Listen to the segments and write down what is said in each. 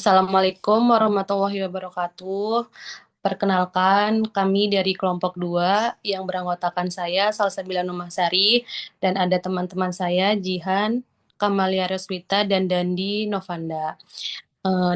Assalamualaikum warahmatullahi wabarakatuh. Perkenalkan, kami dari kelompok 2 yang beranggotakan saya, Salsabila Numasari, dan ada teman-teman saya, Jihan, Kamalia Roswita, dan Dandi Novanda.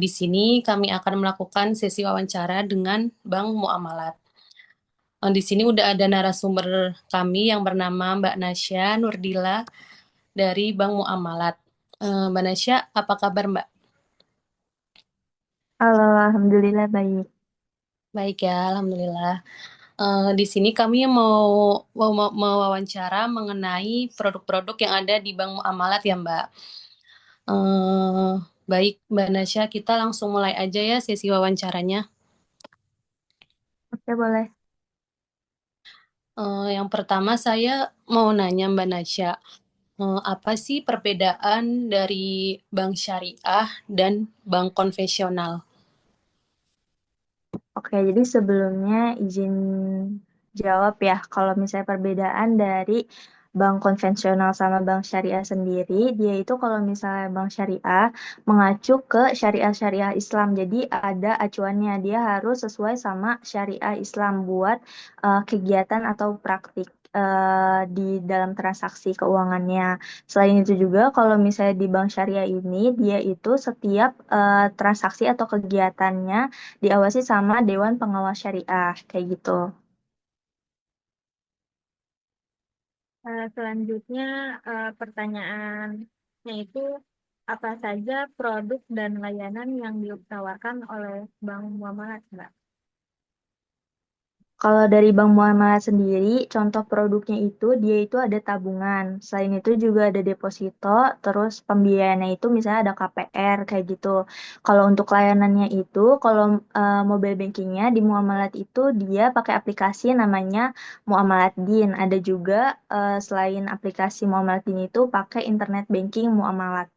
Di sini kami akan melakukan sesi wawancara dengan Bank Muamalat. Di sini udah ada narasumber kami yang bernama Mbak Nasya Nurdila dari Bank Muamalat. Mbak Nasya, apa kabar Mbak? Halo, alhamdulillah baik. Baik ya, Alhamdulillah. Di sini kami mau mewawancara mengenai produk-produk yang ada di Bank Muamalat ya, Mbak. Eh, Baik, Mbak Nasya, kita langsung mulai aja ya sesi wawancaranya. Oke, boleh. Yang pertama saya mau nanya Mbak Nasya, apa sih perbedaan dari bank syariah dan bank konvensional? Oke, jadi sebelumnya izin jawab ya, kalau misalnya perbedaan dari bank konvensional sama bank syariah sendiri, dia itu kalau misalnya bank syariah mengacu ke syariah-syariah Islam. Jadi ada acuannya, dia harus sesuai sama syariah Islam buat kegiatan atau praktik di dalam transaksi keuangannya. Selain itu juga kalau misalnya di bank syariah ini, dia itu setiap transaksi atau kegiatannya diawasi sama Dewan Pengawas Syariah kayak gitu. Selanjutnya, pertanyaannya itu apa saja produk dan layanan yang ditawarkan oleh Bank Muamalat, Mbak? Kalau dari Bank Muamalah sendiri, contoh produknya itu dia itu ada tabungan. Selain itu juga ada deposito, terus pembiayaannya itu misalnya ada KPR kayak gitu. Kalau untuk layanannya itu, kalau mobile bankingnya di Muamalat itu dia pakai aplikasi namanya Muamalat Din. Ada juga selain aplikasi Muamalat Din itu pakai internet banking Muamalat.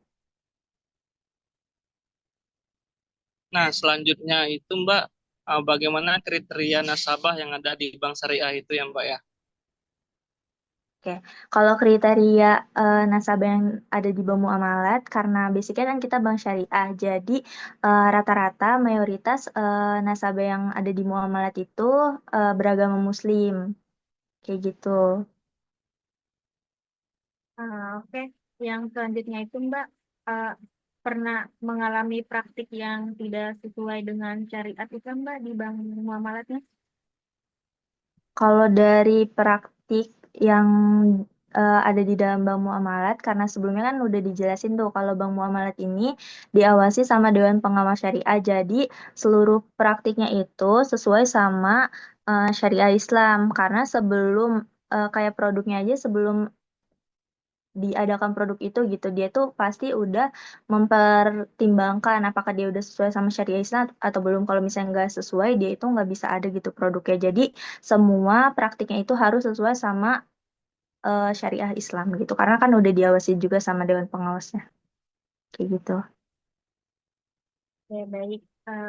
Nah, selanjutnya itu Mbak, bagaimana kriteria nasabah yang ada di bank syariah itu ya Mbak ya? Oke, kalau kriteria nasabah yang ada di Bank Muamalat, karena basicnya kan kita bank syariah, jadi rata-rata mayoritas nasabah yang ada di Muamalat itu beragama Muslim, kayak gitu. Oke, yang selanjutnya itu Mbak, eh, pernah mengalami praktik yang tidak sesuai dengan syariat itu Mbak di Bank Muamalatnya? Kalau dari praktik yang ada di dalam Bank Muamalat, karena sebelumnya kan udah dijelasin tuh kalau Bank Muamalat ini diawasi sama Dewan Pengawas Syariah, jadi seluruh praktiknya itu sesuai sama Syariah Islam. Karena sebelum kayak produknya aja sebelum diadakan produk itu gitu dia tuh pasti udah mempertimbangkan apakah dia udah sesuai sama syariah Islam atau belum. Kalau misalnya nggak sesuai dia itu nggak bisa ada gitu produknya, jadi semua praktiknya itu harus sesuai sama syariah Islam gitu karena kan udah diawasi juga sama dewan pengawasnya kayak gitu. Ya, baik.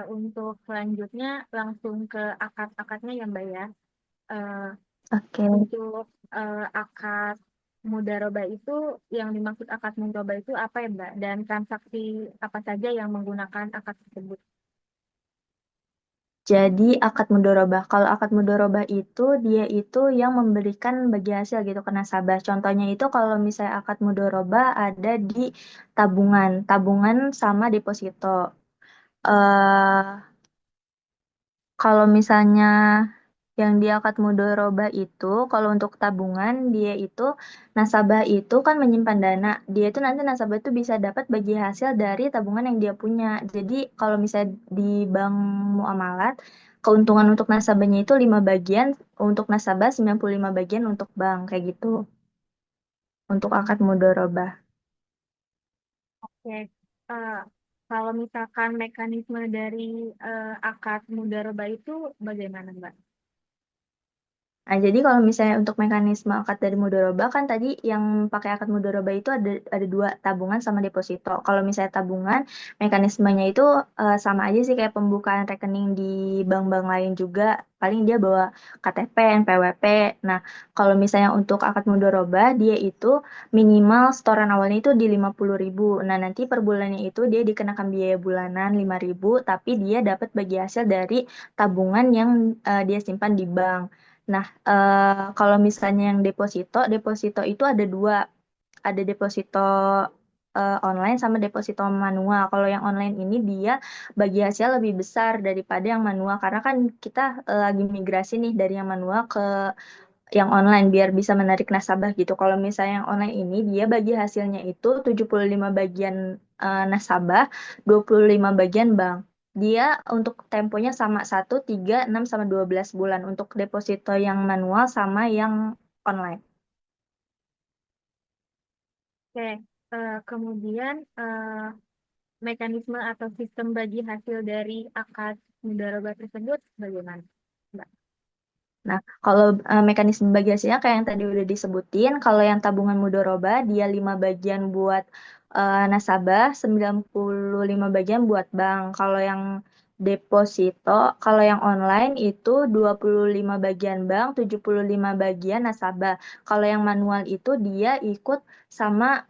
Untuk selanjutnya langsung ke akad-akadnya ya Mbak ya. Eh, Oke. untuk akad mudarobah itu, yang dimaksud akad mudarobah itu apa ya Mbak? Dan transaksi apa saja yang menggunakan akad tersebut? Jadi akad mudorobah. Kalau akad mudorobah itu dia itu yang memberikan bagi hasil gitu ke nasabah. Contohnya itu kalau misalnya akad mudorobah ada di tabungan, tabungan sama deposito. eh Kalau misalnya yang di akad mudorobah itu, kalau untuk tabungan dia itu nasabah itu kan menyimpan dana. Dia itu nanti nasabah itu bisa dapat bagi hasil dari tabungan yang dia punya. Jadi kalau misalnya di bank muamalat, keuntungan untuk nasabahnya itu 5 bagian, untuk nasabah 95 bagian untuk bank kayak gitu. Untuk akad mudorobah. Oke. Eh, Kalau misalkan mekanisme dari akad mudarobah itu bagaimana Mbak? Nah, jadi kalau misalnya untuk mekanisme akad dari mudoroba kan tadi yang pakai akad mudoroba itu ada dua, tabungan sama deposito. Kalau misalnya tabungan, mekanismenya itu sama aja sih kayak pembukaan rekening di bank-bank lain juga. Paling dia bawa KTP, NPWP. Nah, kalau misalnya untuk akad mudoroba, dia itu minimal setoran awalnya itu di 50.000. Nah, nanti per bulannya itu dia dikenakan biaya bulanan 5.000, tapi dia dapat bagi hasil dari tabungan yang dia simpan di bank. Nah, kalau misalnya yang deposito, deposito itu ada dua. Ada deposito online sama deposito manual. Kalau yang online ini dia bagi hasil lebih besar daripada yang manual. Karena kan kita lagi migrasi nih dari yang manual ke yang online biar bisa menarik nasabah gitu. Kalau misalnya yang online ini dia bagi hasilnya itu 75 bagian nasabah, 25 bagian bank. Dia untuk temponya sama 1, 3, 6, sama 12 bulan untuk deposito yang manual sama yang online. Oke, kemudian mekanisme atau sistem bagi hasil dari akad mudharabah tersebut bagaimana, Mbak? Nah, kalau mekanisme bagi hasilnya kayak yang tadi udah disebutin, kalau yang tabungan mudoroba dia 5 bagian buat nasabah, 95 bagian buat bank. Kalau yang deposito, kalau yang online itu 25 bagian bank, 75 bagian nasabah. Kalau yang manual itu dia ikut sama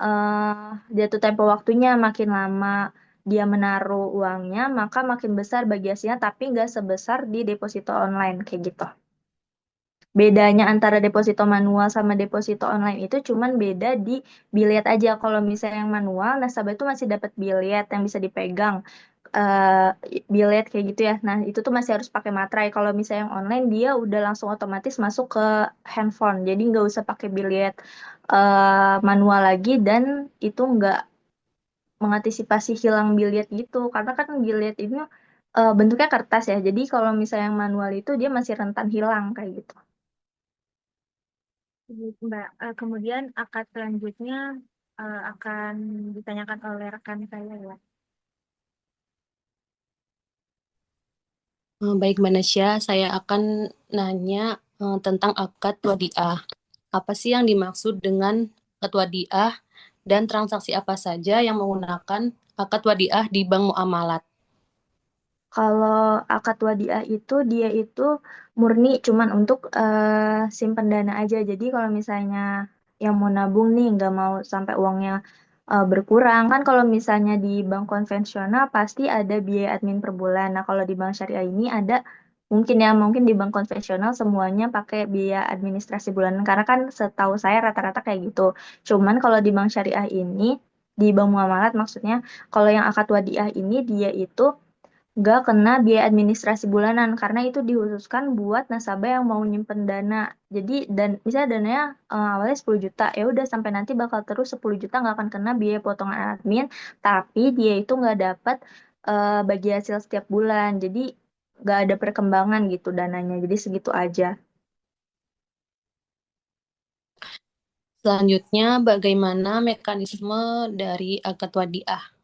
jatuh tempo waktunya makin lama dia menaruh uangnya, maka makin besar bagi hasilnya, tapi nggak sebesar di deposito online kayak gitu. Bedanya antara deposito manual sama deposito online itu cuman beda di bilet aja. Kalau misalnya yang manual, nasabah itu masih dapat bilet yang bisa dipegang. eh Bilet kayak gitu ya. Nah, itu tuh masih harus pakai materai. Kalau misalnya yang online, dia udah langsung otomatis masuk ke handphone. Jadi nggak usah pakai bilet manual lagi dan itu nggak mengantisipasi hilang bilet gitu. Karena kan bilet ini bentuknya kertas ya. Jadi kalau misalnya yang manual itu dia masih rentan hilang kayak gitu. Gitu, Mbak. Kemudian akad selanjutnya akan ditanyakan oleh rekan saya ya. Baik, Mbak Nasya, saya akan nanya tentang akad wadiah. Apa sih yang dimaksud dengan akad wadiah dan transaksi apa saja yang menggunakan akad wadiah di bank muamalat? Kalau akad wadiah itu dia itu murni cuman untuk simpen dana aja. Jadi kalau misalnya yang mau nabung nih nggak mau sampai uangnya berkurang kan kalau misalnya di bank konvensional pasti ada biaya admin per bulan. Nah kalau di bank syariah ini ada mungkin di bank konvensional semuanya pakai biaya administrasi bulanan karena kan setahu saya rata-rata kayak gitu. Cuman kalau di bank syariah ini di bank muamalat maksudnya kalau yang akad wadiah ini dia itu nggak kena biaya administrasi bulanan karena itu dikhususkan buat nasabah yang mau nyimpen dana. Jadi dan misalnya dananya awalnya 10 juta, ya udah sampai nanti bakal terus 10 juta nggak akan kena biaya potongan admin, tapi dia itu nggak dapat bagi hasil setiap bulan. Jadi nggak ada perkembangan gitu dananya. Jadi segitu aja. Selanjutnya, bagaimana mekanisme dari akad wadiah?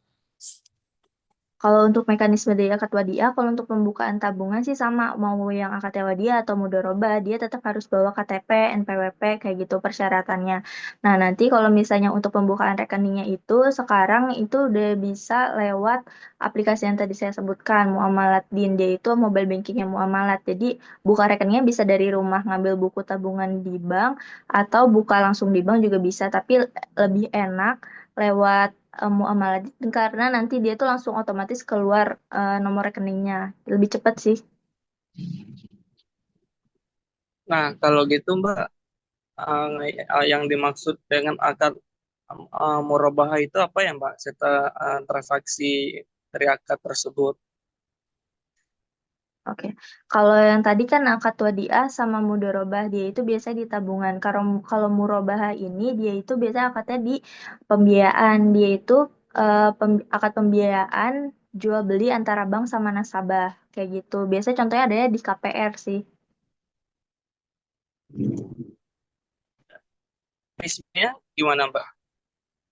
Kalau untuk mekanisme dari akad wadiah, kalau untuk pembukaan tabungan sih sama, mau yang akad wadiah atau mudoroba, dia tetap harus bawa KTP, NPWP, kayak gitu persyaratannya. Nah, nanti kalau misalnya untuk pembukaan rekeningnya itu, sekarang itu udah bisa lewat aplikasi yang tadi saya sebutkan, Muamalat Din, dia itu mobile bankingnya Muamalat. Jadi, buka rekeningnya bisa dari rumah, ngambil buku tabungan di bank, atau buka langsung di bank juga bisa, tapi lebih enak lewat muamalah karena nanti dia tuh langsung otomatis keluar nomor rekeningnya. Lebih cepat sih. Nah, kalau gitu Mbak, yang dimaksud dengan akad murabahah itu apa ya Mbak? Setelah transaksi dari akad tersebut. Oke. Kalau yang tadi kan akad wadiah sama mudorobah dia itu biasa di tabungan. Kalau kalau murabah ini dia itu biasa akadnya di pembiayaan. Dia itu akad pembiayaan jual beli antara bank sama nasabah kayak gitu. Biasanya contohnya adanya di KPR sih. Mekanismenya gimana Mbak?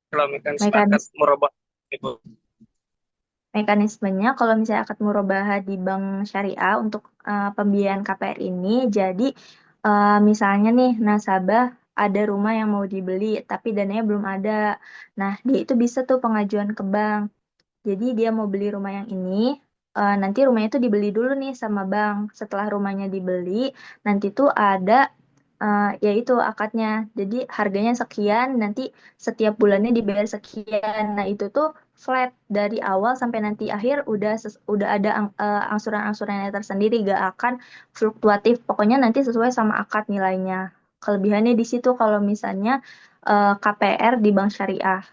Kalau mekanisme akad Mekanis murabahah itu. Mekanismenya kalau misalnya akad murabahah di bank syariah untuk pembiayaan KPR ini, jadi Misalnya nih, nasabah ada rumah yang mau dibeli, tapi dananya belum ada. Nah, dia itu bisa tuh pengajuan ke bank. Jadi dia mau beli rumah yang ini, nanti rumahnya itu dibeli dulu nih sama bank. Setelah rumahnya dibeli, nanti tuh ada yaitu akadnya. Jadi harganya sekian, nanti setiap bulannya dibayar sekian. Nah itu tuh flat dari awal sampai nanti akhir udah ada angsuran-angsurannya tersendiri, gak akan fluktuatif. Pokoknya nanti sesuai sama akad nilainya. Kelebihannya di situ kalau misalnya KPR di bank syariah.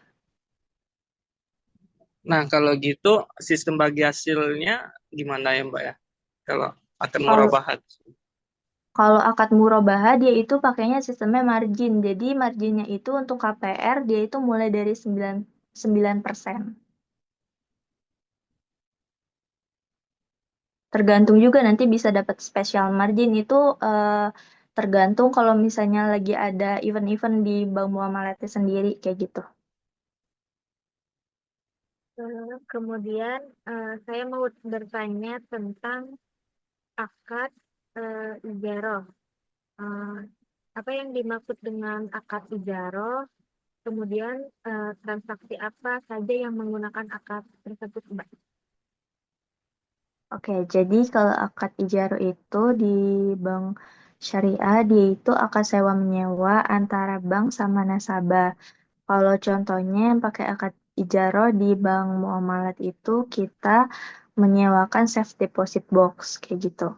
Nah, kalau gitu sistem bagi hasilnya gimana ya Mbak ya? Kalau akan Kalau murabahat. Kalau akad murabahah dia itu pakainya sistemnya margin. Jadi marginnya itu untuk KPR dia itu mulai dari 9%. Tergantung juga nanti bisa dapat special margin itu tergantung kalau misalnya lagi ada event-event di bank muamalatnya sendiri kayak gitu. Kemudian saya mau bertanya tentang akad ijaroh. Eh, apa yang dimaksud dengan akad ijaroh? Kemudian transaksi apa saja yang menggunakan akad tersebut, Mbak? Oke, jadi kalau akad ijaro itu di bank syariah dia itu akad sewa menyewa antara bank sama nasabah. Kalau contohnya yang pakai akad ijaro di bank muamalat itu kita menyewakan safe deposit box kayak gitu.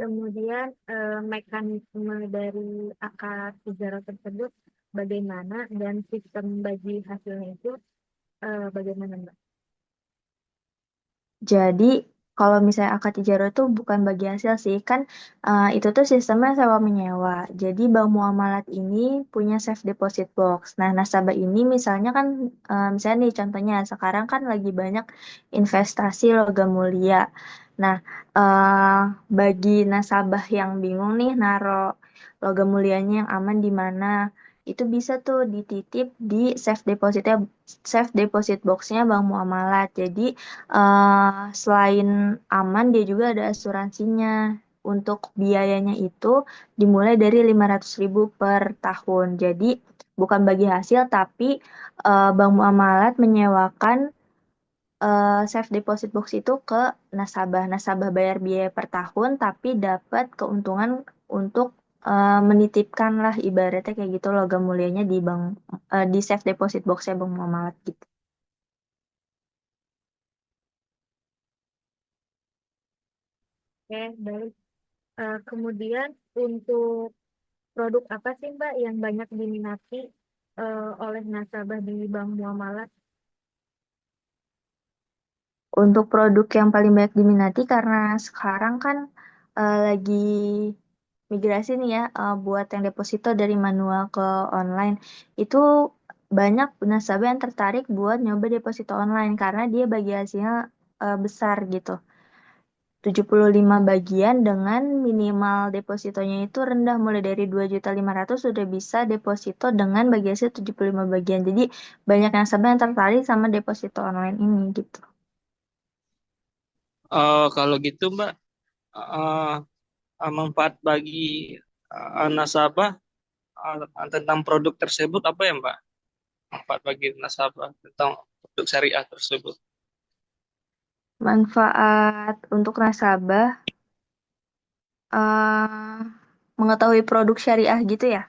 Kemudian mekanisme dari akad ijarah tersebut bagaimana dan sistem bagi hasilnya itu bagaimana, Mbak? Jadi kalau misalnya akad ijaro itu bukan bagi hasil sih kan itu tuh sistemnya sewa menyewa. Jadi bank muamalat ini punya safe deposit box. Nah nasabah ini misalnya kan misalnya nih contohnya sekarang kan lagi banyak investasi logam mulia. Nah eh, bagi nasabah yang bingung nih naro logam mulianya yang aman di mana itu bisa tuh dititip di safe deposit boxnya bank muamalat. Jadi selain aman, dia juga ada asuransinya. Untuk biayanya itu dimulai dari 500.000 per tahun. Jadi bukan bagi hasil, tapi Bank Muamalat menyewakan safe deposit box itu ke nasabah. Nasabah bayar biaya per tahun, tapi dapat keuntungan untuk menitipkan lah ibaratnya kayak gitu logam mulianya di di safe deposit boxnya Bank Muamalat gitu. Oke, baik. Kemudian untuk produk apa sih, Mbak, yang banyak diminati oleh nasabah di bank muamalat? Untuk produk yang paling banyak diminati karena sekarang kan lagi migrasi nih ya buat yang deposito dari manual ke online itu banyak nasabah yang tertarik buat nyoba deposito online karena dia bagi hasilnya besar gitu. 75 bagian dengan minimal depositonya itu rendah mulai dari 2.500.000 sudah bisa deposito dengan bagi hasil 75 bagian. Jadi banyak nasabah yang tertarik sama deposito online ini gitu. Kalau gitu Mbak, eh, manfaat bagi nasabah tentang produk tersebut apa ya Mbak? Manfaat bagi nasabah tentang produk syariah tersebut. Manfaat untuk nasabah eh mengetahui produk syariah gitu ya.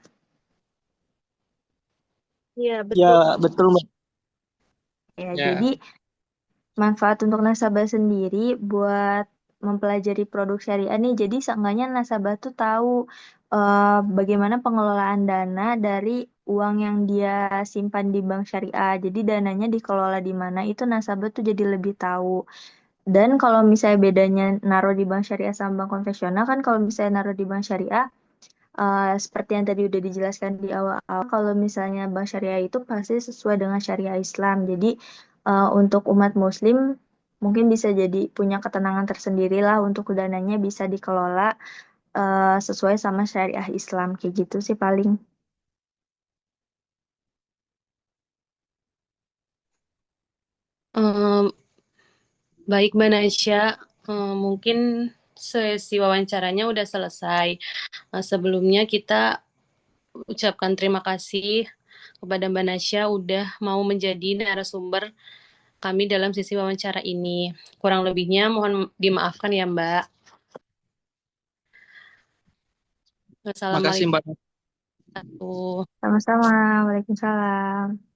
Iya, Ya, betul. betul Mbak. Ya, jadi Ya. manfaat untuk nasabah sendiri buat mempelajari produk syariah nih. Jadi seenggaknya nasabah tuh tahu bagaimana pengelolaan dana dari uang yang dia simpan di bank syariah. Jadi dananya dikelola di mana itu nasabah tuh jadi lebih tahu. Dan kalau misalnya bedanya naruh di bank syariah sama bank konvensional kan kalau misalnya naruh di bank syariah seperti yang tadi udah dijelaskan di awal, kalau misalnya bank syariah itu pasti sesuai dengan syariah Islam. Jadi untuk umat Muslim mungkin bisa jadi punya ketenangan tersendiri lah untuk dananya bisa dikelola sesuai sama syariah Islam kayak gitu sih paling. Em, Baik, Mbak Nasya, mungkin sesi wawancaranya udah selesai. Sebelumnya kita ucapkan terima kasih kepada Mbak Nasya udah mau menjadi narasumber kami dalam sesi wawancara ini. Kurang lebihnya mohon dimaafkan ya, Mbak. Makasih Wassalamualaikum Mbak. warahmatullahi wabarakatuh. Sama-sama. Waalaikumsalam.